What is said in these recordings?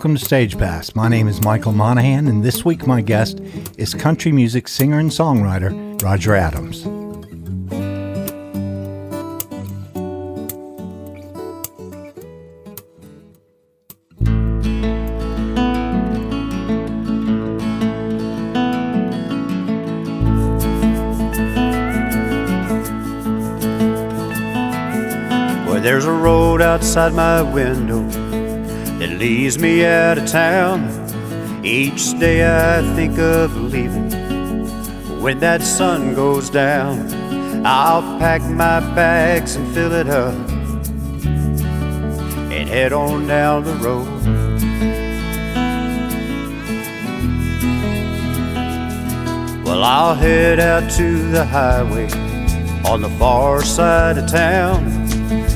Welcome to Stage Pass. My name is Michael Monahan, and this week my guest is country music singer and songwriter Roger Adams. Well, there's a road outside my window that leads me out of town. Each day I think of leaving. When that sun goes down, I'll pack my bags and fill it up and head on down the road. Well, I'll head out to the highway on the far side of town,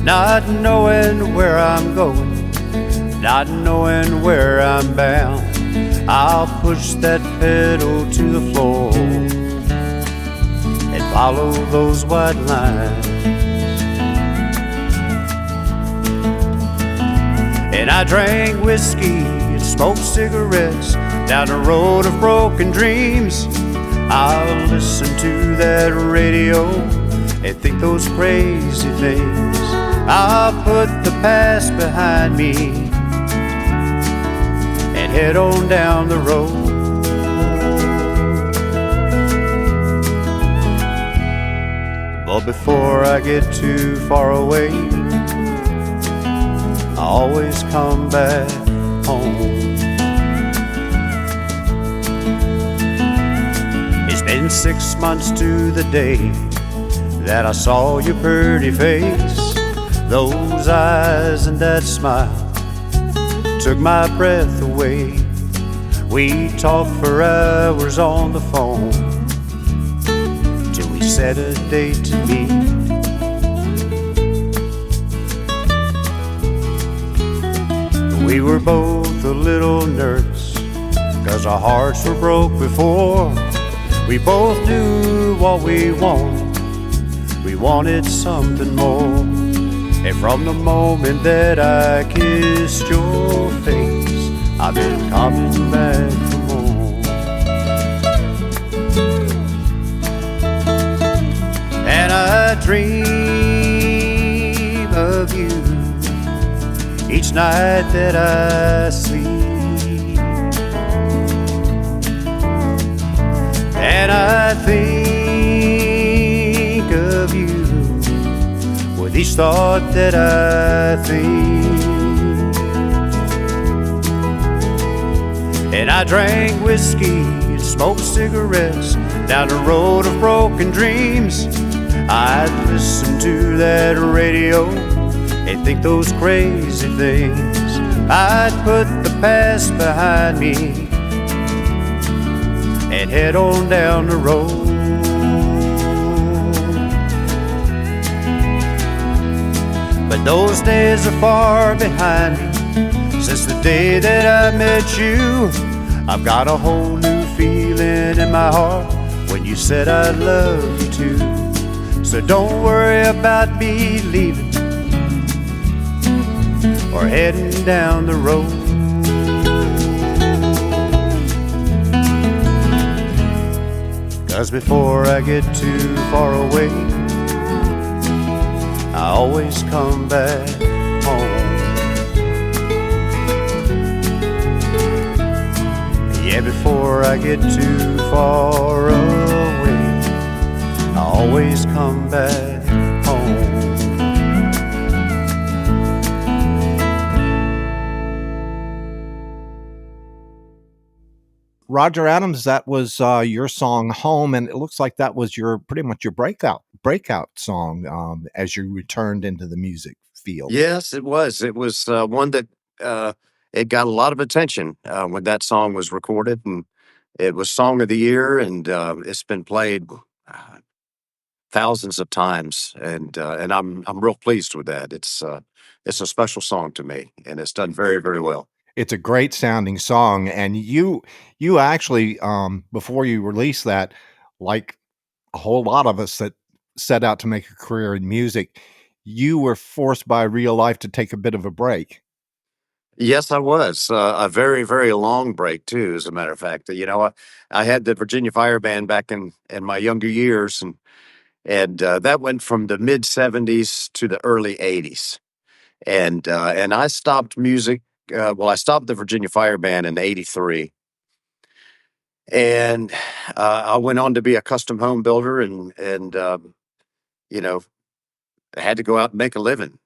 not knowing where I'm going, not knowing where I'm bound. I'll push that pedal to the floor and follow those white lines. And I drank whiskey and smoked cigarettes down the road of broken dreams. I'll listen to that radio and think those crazy things. I'll put the past behind me and head on down the road. But before I get too far away, I always come back home. It's been 6 months to the day that I saw your pretty face. Those eyes and that smile took my breath away. We talked for hours on the phone till we set a date to meet. We were both a little nervous 'cause our hearts were broke before. We both knew what we wanted. We wanted something more. And from the moment that I kissed your face, I've been coming back for more. And I dream of you each night that I sleep. And I think of you with each thought that I think. And I drank whiskey and smoked cigarettes down the road of broken dreams. I'd listen to that radio and think those crazy things. I'd put the past behind me and head on down the road. But those days are far behind me since the day that I met you. I've got a whole new feeling in my heart when you said I love you too. So don't worry about me leaving or heading down the road. Cause before I get too far away, I always come back home. Yeah, before I get too far away, I always come back home. Roger Adams, that was your song "Home," and it looks like that was your pretty much your breakout song as you returned into the music field. Yes, it was. It was one that it got a lot of attention when that song was recorded, and it was Song of the Year, and it's been played thousands of times, and I'm real pleased with that. It's a special song to me, and it's done very, very well. It's a great sounding song, and you actually before you released that, like a whole lot of us that set out to make a career in music, you were forced by real life to take a bit of a break. Yes, I was. A very, very long break too, as a matter of fact. I had the Virginia Fire Band back in my younger years, and that went from the mid '70s to the early '80s. And I stopped music. Well, I stopped the Virginia Fire Band in '83, and I went on to be a custom home builder, and you know had to go out and make a living.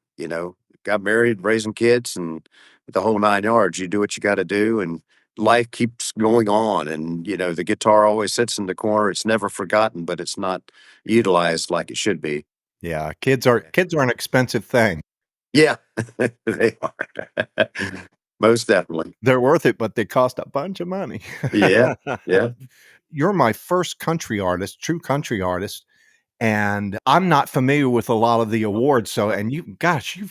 Got married, raising kids, and the whole nine yards. You do what you got to do, and life keeps going on. And the guitar always sits in the corner. It's never forgotten, but it's not utilized like it should be. Yeah, kids are an expensive thing. Yeah, they are. Most definitely. They're worth it, but they cost a bunch of money. Yeah, yeah. You're my first country artist, true country artist, and I'm not familiar with a lot of the awards, so and you've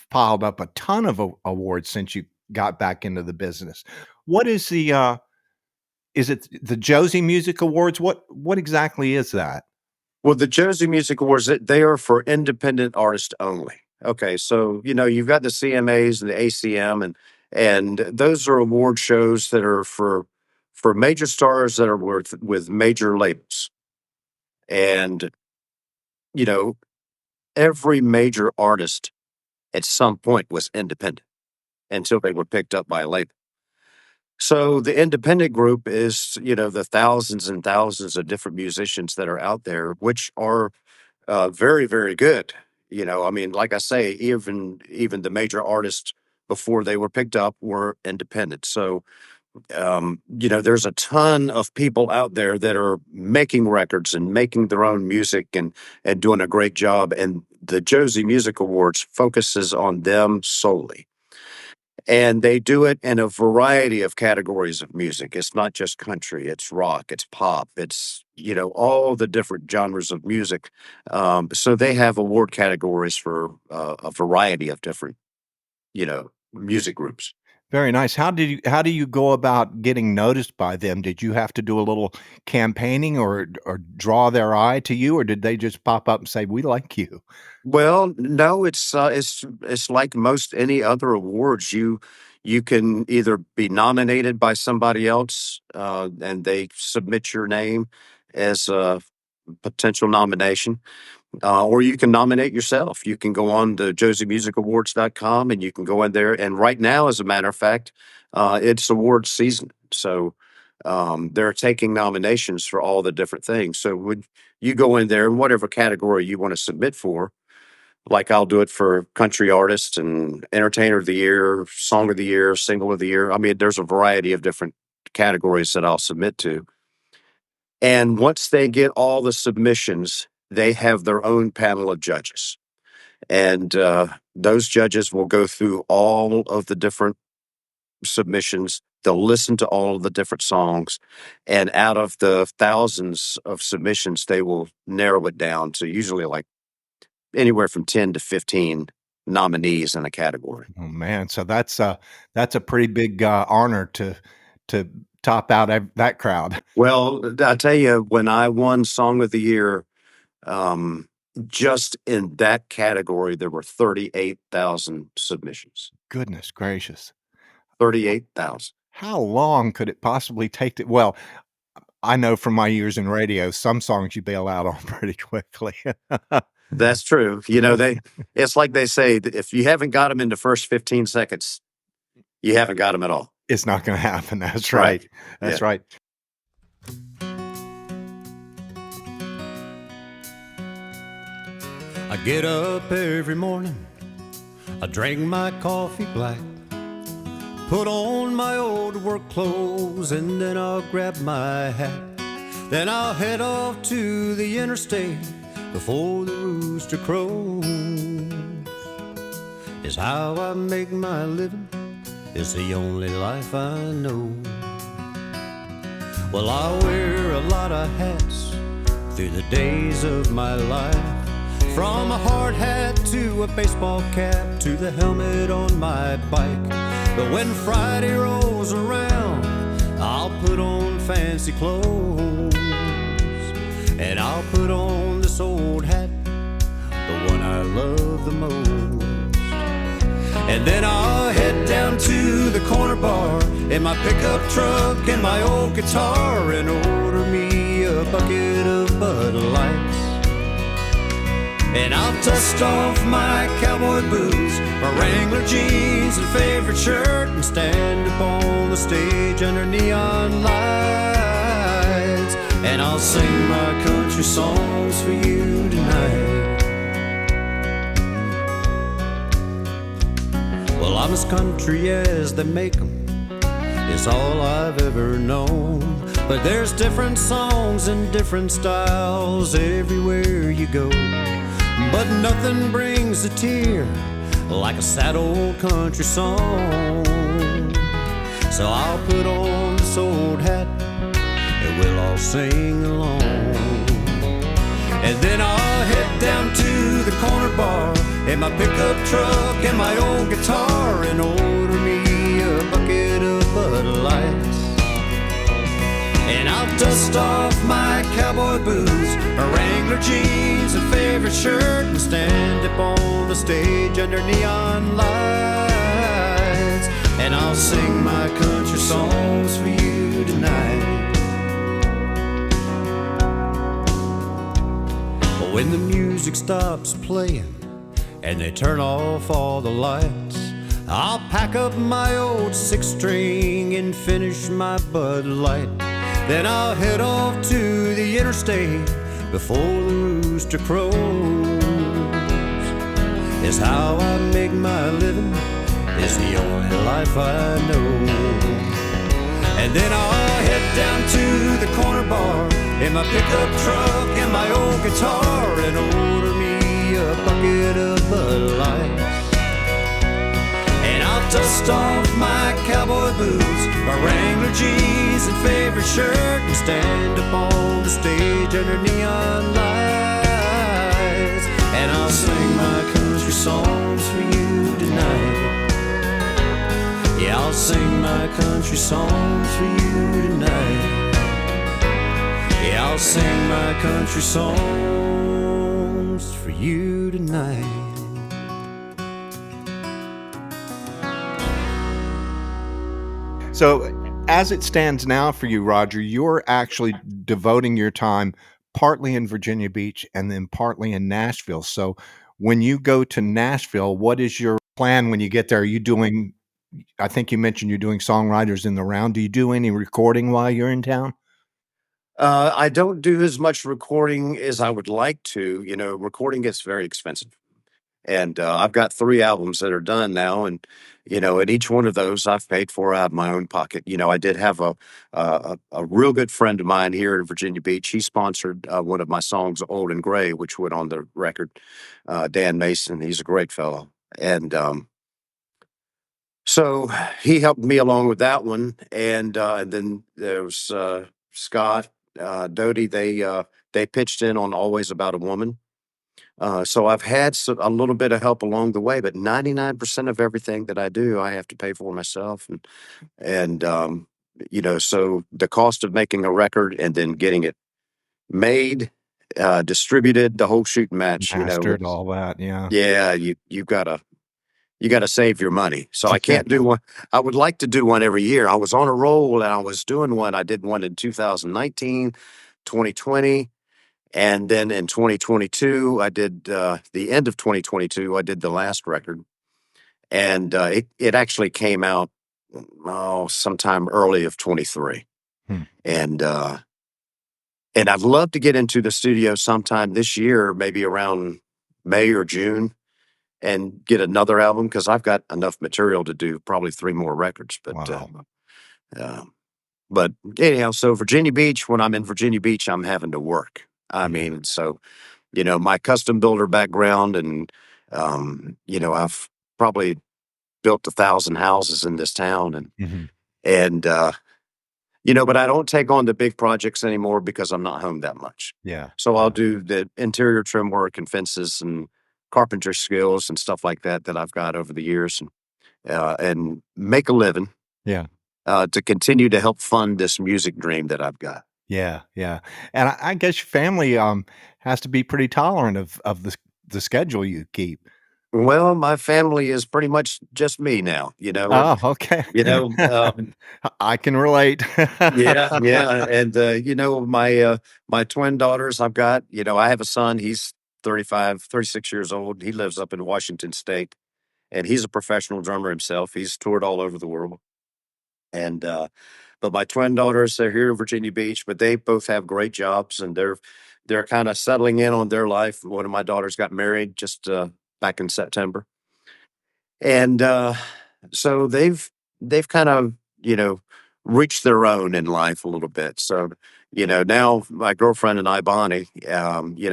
piled up a ton of a awards since you got back into the business. What is it the Josie Music Awards? What exactly is that? Well, the Jersey Music Awards, they are for independent artists only. Okay, so you've got the CMAs and the ACM, and those are award shows that are for major stars that are with major labels. And you know, every major artist at some point was independent until they were picked up by a label. So the independent group is, the thousands and thousands of different musicians that are out there, which are very, very good. I mean, like I say, even the major artists before they were picked up were independent. So there's a ton of people out there that are making records and making their own music and doing a great job. And the Josie Music Awards focuses on them solely. And they do it in a variety of categories of music. It's not just country, it's rock, it's pop, it's, all the different genres of music. So they have award categories for a variety of different, music groups. Very nice. How do you go about getting noticed by them? Did you have to do a little campaigning or draw their eye to you, or did they just pop up and say, "We like you"? Well, no, it's like most any other awards. You can either be nominated by somebody else, and they submit your name as a potential nomination, or you can nominate yourself. You can go on to josiemusicawards.com and you can go in there. And right now, as a matter of fact, it's awards season. So they're taking nominations for all the different things. So would you go in there in whatever category you want to submit for? Like I'll do it for country artist and entertainer of the year, song of the year, single of the year. I mean, there's a variety of different categories that I'll submit to. And once they get all the submissions, they have their own panel of judges. And those judges will go through all of the different submissions. They'll listen to all of the different songs. And out of the thousands of submissions, they will narrow it down to usually like anywhere from 10 to 15 nominees in a category. Oh, man, so that's a pretty big, honor to top out that crowd. Well, I tell you, when I won Song of the Year, um, just in that category, there were 38,000 submissions. Goodness gracious. 38,000. How long could it possibly take to well, I know from my years in radio, some songs you bail out on pretty quickly. That's true. It's like they say that if you haven't got them in the first 15 seconds, you haven't got them at all. It's not gonna happen. That's Right. right. That's Yeah. right. I get up every morning, I drink my coffee black, put on my old work clothes, and then I'll grab my hat. Then I'll head off to the interstate before the rooster crows. Is how I make my living, is the only life I know. Well, I wear a lot of hats through the days of my life, from a hard hat to a baseball cap to the helmet on my bike. But when Friday rolls around, I'll put on fancy clothes, and I'll put on this old hat, the one I love the most. And then I'll head down to the the corner bar in my pickup truck and my old guitar and order me a bucket of Bud Lights. And I'll dust off my cowboy boots, my Wrangler jeans and favorite shirt, and stand up on the stage under neon lights. And I'll sing my country songs for you tonight. Well, I'm as country as they make 'em, is all I've ever known. But there's different songs and different styles everywhere you go. But nothing brings a tear like a sad old country song. So I'll put on this old hat and we'll all sing along. And then I'll head down to the corner bar in my pickup truck and my old guitar and order me a bucket of Bud Lights. And I'll dust off my cowboy boots, my Wrangler jeans and favorite shirt, and stand up on the stage under neon lights. And I'll sing my country songs for you tonight. But when the music stops playing and they turn off all the lights, I'll pack up my old six-string and finish my Bud Light. Then I'll head off to the interstate before the rooster crows. It's how I make my living, it's the only life I know. And then I'll head down to the corner bar in my pickup truck and my old guitar and order me a bucket of Bud Lights. And I'll dust off my cowboy boots, my Wrangler jeans and favorite shirt, and stand up on the stage under neon lights. And I'll sing my country songs for you tonight. Yeah, I'll sing my country songs for you tonight. Yeah, I'll sing my country songs for you tonight. So, as it stands now for you, Roger, you're actually devoting your time partly in Virginia Beach and then partly in Nashville. So, when you go to Nashville, what is your plan when you get there? Are you doing, I think you mentioned you're doing songwriters in the round. Do you do any recording while you're in town? I don't do as much recording as I would like to. You know, recording gets very expensive. And I've got 3 albums that are done now, and and each one of those I've paid for out of my own pocket. I did have a real good friend of mine here in Virginia Beach. He sponsored one of my songs, "Old and Gray," which went on the record. Dan Mason, he's a great fellow, and so he helped me along with that one. And then there was Scott Doty. They pitched in on "Always About a Woman." So I've had a little bit of help along the way, but 99% of everything that I do, I have to pay for myself. And so the cost of making a record and then getting it made, distributed, the whole shoot and match, Mastered, all that, yeah. yeah, you gotta save your money. So I can't do one. I would like to do one every year. I was on a roll and I was doing one. I did one in 2019, 2020. And then in 2022, I did the end of 2022, I did the last record. And it actually came out sometime early of 23. Hmm. And I'd love to get into the studio sometime this year, maybe around May or June, and get another album, because I've got enough material to do probably 3 more records. Wow. But anyhow, so Virginia Beach, when I'm in Virginia Beach, I'm having to work. I mean, so, my custom builder background and, I've probably built 1,000 houses in this town Mhm. and, but I don't take on the big projects anymore because I'm not home that much. Yeah. So I'll do the interior trim work and fences and carpenter skills and stuff like that I've got over the years, and make a living. Yeah. To continue to help fund this music dream that I've got. Yeah, yeah, and I guess your family, has to be pretty tolerant of the schedule you keep. Well, my family is pretty much just me now, you know, Oh, okay. you know, I can relate. yeah, yeah, and, my twin daughters I've got, I have a son, he's 35, 36 years old, he lives up in Washington State, and he's a professional drummer himself, he's toured all over the world, and, but my twin daughters, they're here in Virginia Beach, but they both have great jobs, and they're kinda settling in on their life. One of my daughters got married just, back in September, and, so they've kind of, you know, reached their own in life a little bit. So, now my girlfriend and I, Bonnie,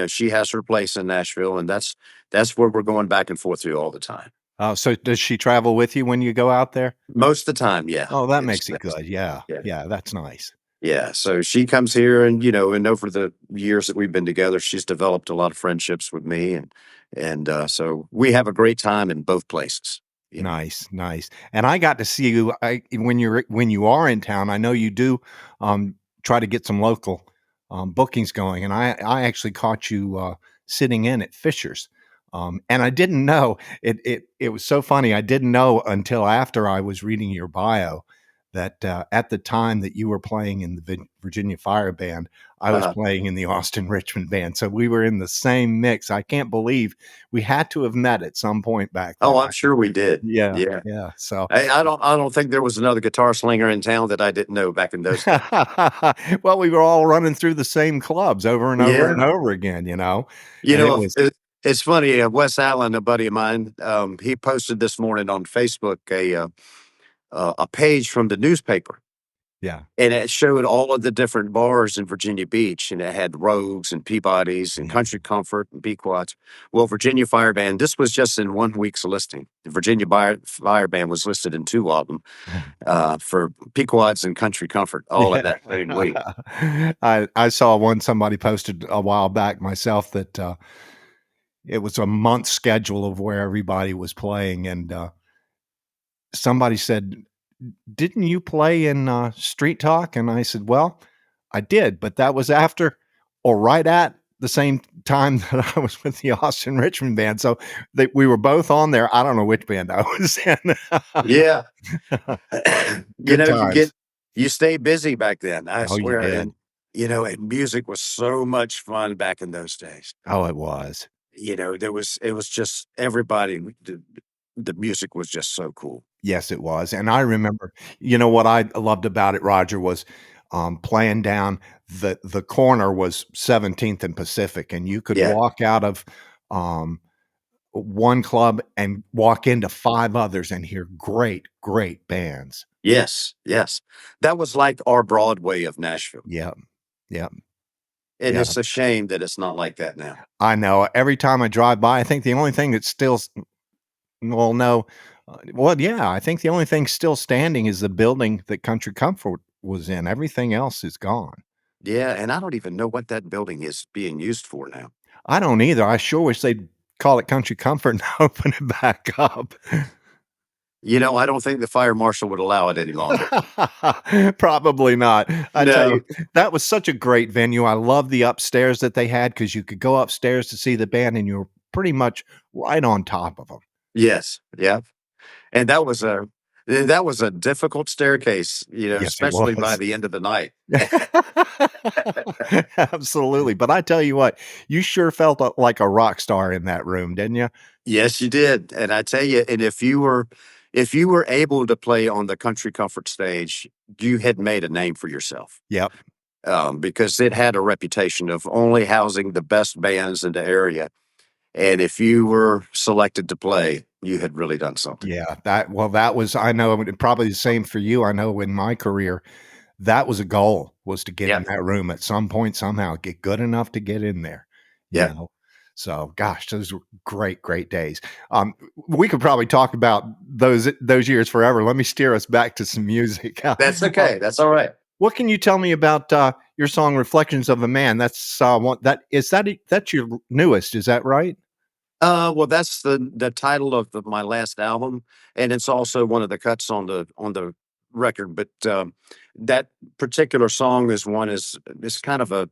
she has her place in Nashville, and that's where we're going back and forth to all the time. Oh, so does she travel with you when you go out there? Most of the time, yeah. Oh, that It's makes it that's good. Yeah. yeah. Yeah, that's nice. Yeah. So she comes here and and over the years that we've been together, she's developed a lot of friendships with me and so we have a great time in both places, you know. Nice, nice. And I got to see you when you are in town, I know you do, um, try to get some local, bookings going, and I actually caught you, sitting in at Fisher's, and I didn't know it was so funny, I didn't know until after I was reading your bio that, at the time that you were playing in the Virginia Fire Band, I was Uh, playing in the Austin Richmond Band, so we were in the same mix. I can't believe we had to have met at some point back oh, then. I'm sure we did. Yeah, Yeah. yeah, so I don't think there was another guitar slinger in town that I didn't know back in those days. well, we were all running through the same clubs over and over and Yeah. over again, You and it know, was it's funny, Wes Allen, a buddy of mine, he posted this morning on Facebook a page from the newspaper, yeah. and it showed all of the different bars in Virginia Beach, and it had Rogues and Peabody's and Mhm. Country Comfort and Pequods. Well, Virginia Fire Band, this was just in 1 week's listing. The Virginia Fire Band was listed in 2 of them, for Pequods and Country Comfort, all in Yeah. that same week. I saw one somebody posted a while back myself that, it was a month schedule of where everybody was playing, and, somebody said, "Didn't you play in, Street Talk?" And I said, "Well, I did, but that was after or right at the same time that I was with the Austin Richmond Band." So we were both on there. I don't know which band I was in. Yeah. Good You times. you stay busy back then, I Oh, you swear, did. and music was so much fun back in those days. Oh, it was. It was just everybody the music was just so cool. Yes, it was, and I remember what I loved about it, Roger, was, playing down the corner was 17th and Pacific, and you could Yeah. walk out of, one club and walk into 5 others and hear great, great bands. Yes, yes. That was like our Broadway of Nashville, Yep, yep, and yeah. it's a shame that it's not like that now. I know, every time I drive by, I think the only thing that's still s well, no, well, yeah, I think the only thing still standing is the building that Country Comfort was in, everything else is gone. Yeah, and I don't even know what that building is being used for now. I don't either, I sure wish they'd call it Country Comfort and open it back up. I don't think the fire marshal would allow it any longer. Probably not. I tell No. you, that was such a great venue. I love the upstairs that they had because you could go upstairs to see the band and you were pretty much right on top of them. Yes, yeah. And that was a difficult staircase, Yes, it especially by was. the end of the night. Absolutely, but I tell you what, you sure felt, like a rock star in that room, didn't you? Yes, you did, and I tell you, and if you were able to play on the Country Comfort stage, you had made a name for yourself, Yep. because it had a reputation of only housing the best bands in the area, and if you were selected to play, you had really done something. Yeah, that was I know, probably the same for you. I know in my career, that was a goal, was to get Yeah, in that room at some point somehow, get good enough to get in there, you yeah, know? So, gosh, those were great, great days. We could probably talk about those years forever. Let me steer us back to some music. that's okay, that's alright. What can you tell me about, your song "Reflections of a Man"? That's, one that's your newest, is that right? Well, that's the title of my last album, and it's also one of the cuts on the record. But that particular song is kind of a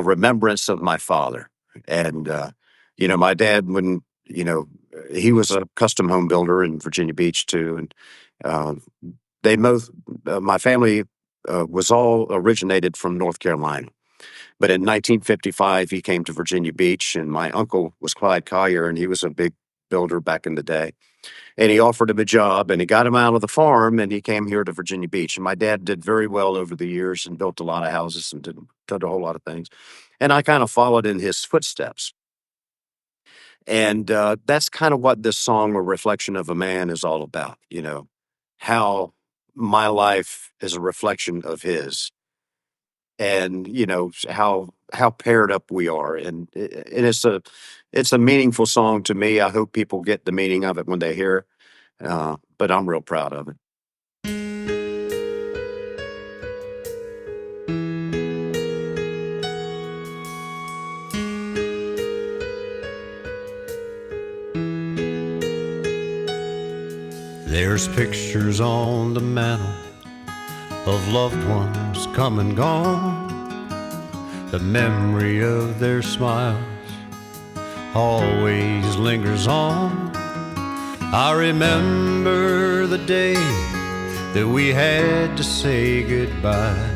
remembrance of my father, and my dad when he was a custom home builder in Virginia Beach too, and uh, they both my family was all originated from North Carolina. But in 1955, he came to Virginia Beach, and my uncle was Clyde Collier, and he was a big builder back in the day. And he offered him a job, and he got him out of the farm, and he came here to Virginia Beach. And my dad did very well over the years and built a lot of houses and did a whole lot of things. And I kind of followed in his footsteps. And that's kind of what this song, A Reflection of a Man, is all about, how my life is a reflection of his, and how paired up we are, and it's a meaningful song to me. I hope people get the meaning of it when they hear it, but I'm real proud of it. There's pictures on the mantle of loved ones come and gone. The memory of their smiles always lingers on. I remember the day that we had to say goodbye.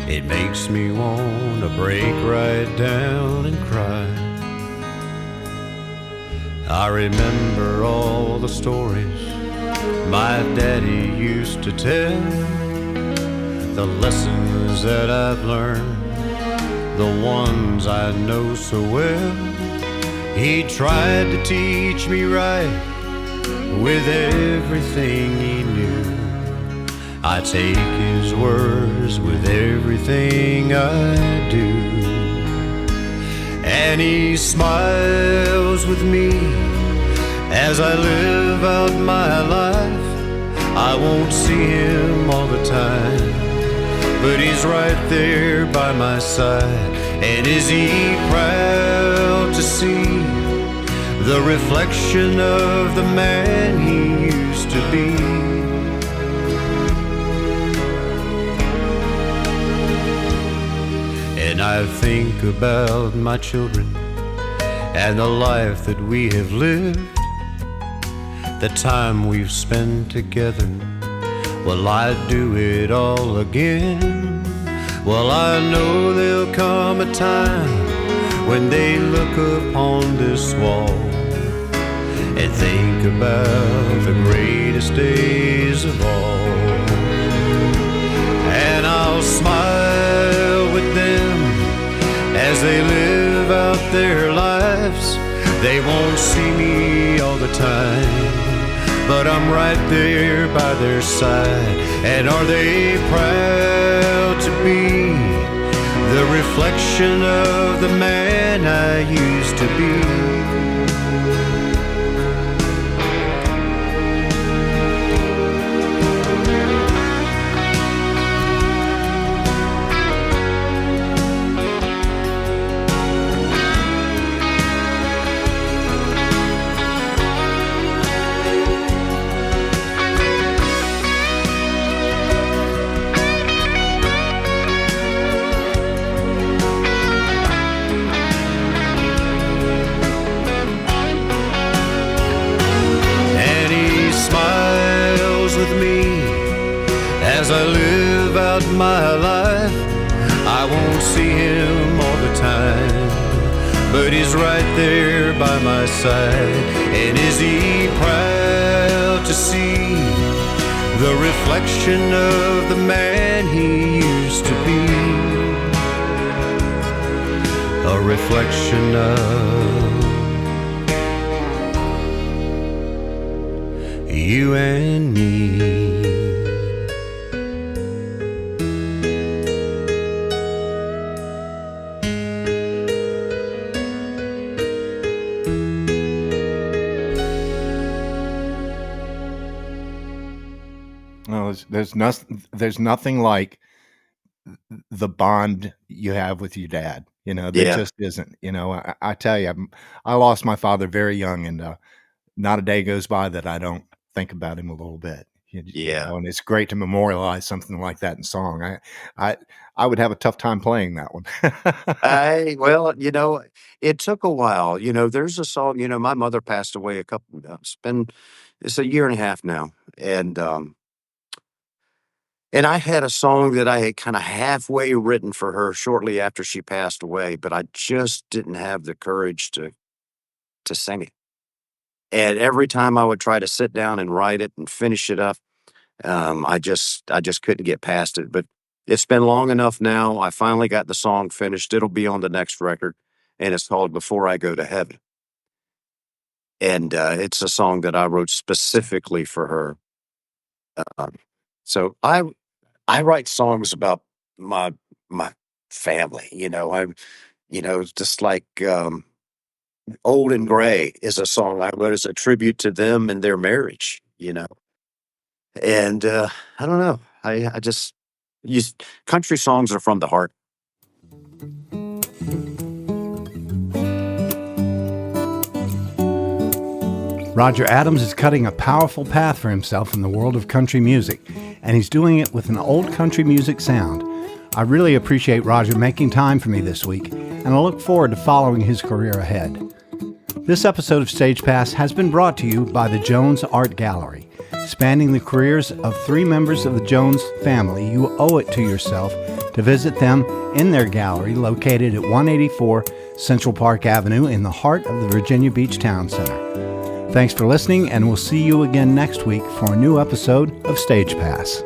It makes me want to break right down and cry. I remember all the stories my daddy used to tell, the lessons that I've learned, the ones I know so well. He tried to teach me right with everything he knew. I take his words with everything I do. And he smiles with me as I live out my life. I won't see him all the time, but he's right there by my side. And is he proud to see the reflection of the man he used to be? And I think about my children and the life that we have lived, the time we've spent together. Will I do it all again? Well, I know there'll come a time when they look upon this wall and think about the greatest days of all. And I'll smile with them as they live out their lives. They won't see me all the time, but I'm right there by their side. And are they proud to be the reflection of the man I used to be? As I live out my life, I won't see him all the time, but he's right there by my side. And is he proud to see the reflection of the man he used to be? A reflection of you and me. No, there's nothing like the bond you have with your dad. There Yeah. just isn't. I tell you, I lost my father very young, and not a day goes by that I don't think about him a little bit. Yeah. and it's great to memorialize something like that in song. I I would have a tough time playing that one. Well, it took a while. There's a song, my mother passed away it's a year and a half now. And I had a song that I had kind of halfway written for her shortly after she passed away, but I just didn't have the courage to sing it. And every time I would try to sit down and write it and finish it up, I just couldn't get past it. But it's been long enough now. I finally got the song finished. It'll be on the next record, and it's called "Before I Go to Heaven." And it's a song that I wrote specifically for her. Um, so I write songs about my family. Just like "Old and Gray" is a song I wrote as a tribute to them and their marriage. And I don't know. I just use country songs are from the heart. Roger Adams is cutting a powerful path for himself in the world of country music, and he's doing it with an old country music sound. I really appreciate Roger making time for me this week, and I look forward to following his career ahead. This episode of Stage Pass has been brought to you by the Jones Art Gallery. Spanning the careers of 3 members of the Jones family, you owe it to yourself to visit them in their gallery located at 184 Central Park Avenue in the heart of the Virginia Beach Town Center. Thanks for listening, and we'll see you again next week for a new episode of Stage Pass.